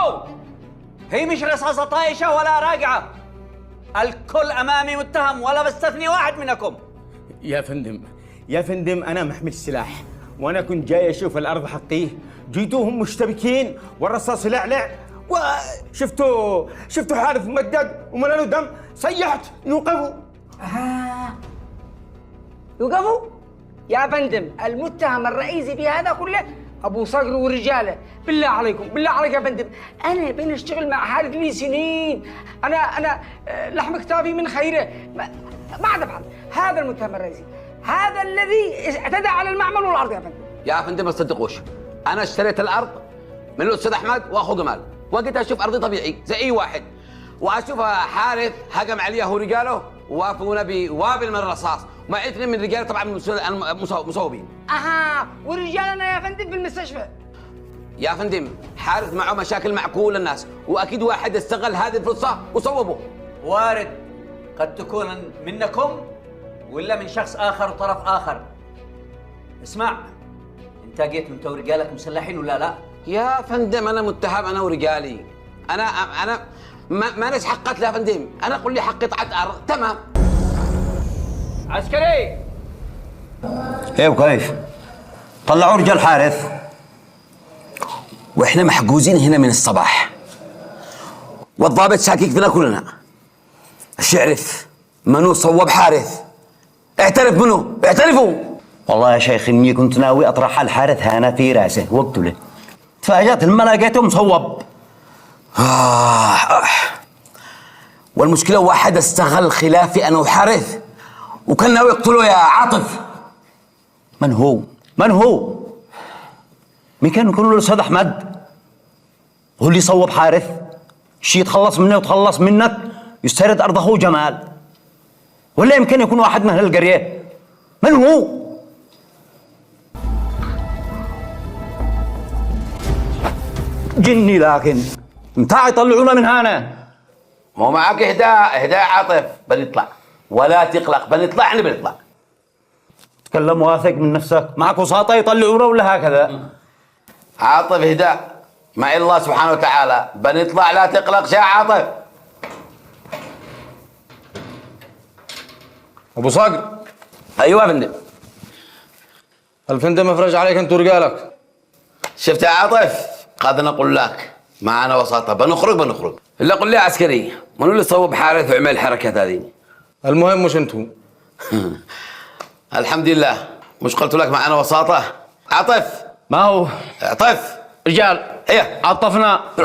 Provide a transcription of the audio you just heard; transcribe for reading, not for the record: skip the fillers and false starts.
انتبهوا، هي مش رصاصة طايشة ولا راجعة، الكل أمامي متهم ولا بستثني واحد منكم. يا فندم أنا محمل السلاح، وأنا كنت جاي أشوف الأرض حقيه، جيتوهم مشتبكين والرصاص لعلع، شفتوا حارث ممدد وملأ له دم، صيحت يوقفوا. يوقفوا؟ يا فندم المتهم الرئيسي في هذا كله ابو صقر ورجاله. بالله عليكم، بالله عليك يا فندم، انا بين اشتغل مع حارث لي سنين، انا لحم كتافي من خيره، ما عاد افعل. هذا المتهم الرئيسي، هذا الذي اعتدى على المعمل والارض يا فندم. يا فندم ما تصدقوش، انا اشتريت الارض من الاستاذ احمد واخو جمال، وقتها اشوف ارضي طبيعي زي اي واحد، واشوفها حارث هجم علي هو ورجاله ووافونا بوابل من الرصاص، مع اثنين من رجاله طبعا مصوبين. ورجالنا يا فندم في المستشفى. يا فندم حارث معه مشاكل مع كل الناس، واكيد واحد استغل هذه الفرصه وصوبه. وارد، قد تكون منكم ولا من شخص آخر وطرف آخر. اسمع، انت جيت انت ورجالك مسلحين ولا لا؟ يا فندم انا متهم انا ورجالي، انا ما ناس حق قتل يا فندم، انا اقول لي حق قطعه ارض. تمام. عسكري، ايه وكيف؟ طلعوا رجال حارث. واحنا محجوزين هنا من الصباح، والضابط شاكك فينا كلنا. ايش يعرف منو صوب حارث؟ اعترف منو؟ اعترفوا. والله يا شيخ اني كنت ناوي اطرح الحارث هنا في راسه واقتله، تفاجأت لما لقيته مصوب. والمشكله واحد استغل خلافي انا وحارث وكان ناوي يقتله يا عاطف. من هو؟ مين كان يكون له الاستاذ احمد؟ هو اللي صوب حارث؟ شي يتخلص منه وتخلص منك يسترد ارض اخوه جمال، ولا يمكن يكون واحد من اهل القريه؟ من هو؟ جني لكن متى يطلعونا من هنا؟ ما هو معك اهداء عاطف، بنطلع ولا تقلق، بنطلع احنا بنطلع. تكلم واثق من نفسك، معك وساطه يطلعونا ولا هكذا؟ عاطف اهداء، مع الله سبحانه وتعالى، بنطلع لا تقلق يا عاطف. ابو صقر. ايوه يا فندم. الفندم افرج عليك انت ورجالك. شفت يا عاطف، قد نقول لك معنا وساطه، بنخرج. الا قل لي عسكري، منو اللي صوب حارث وعمل الحركات هذه؟ المهم مش انتو. الحمد لله، مش قلت لك معنا وساطه؟ عاطف ما هو عطف رجال، ايه عطفنا.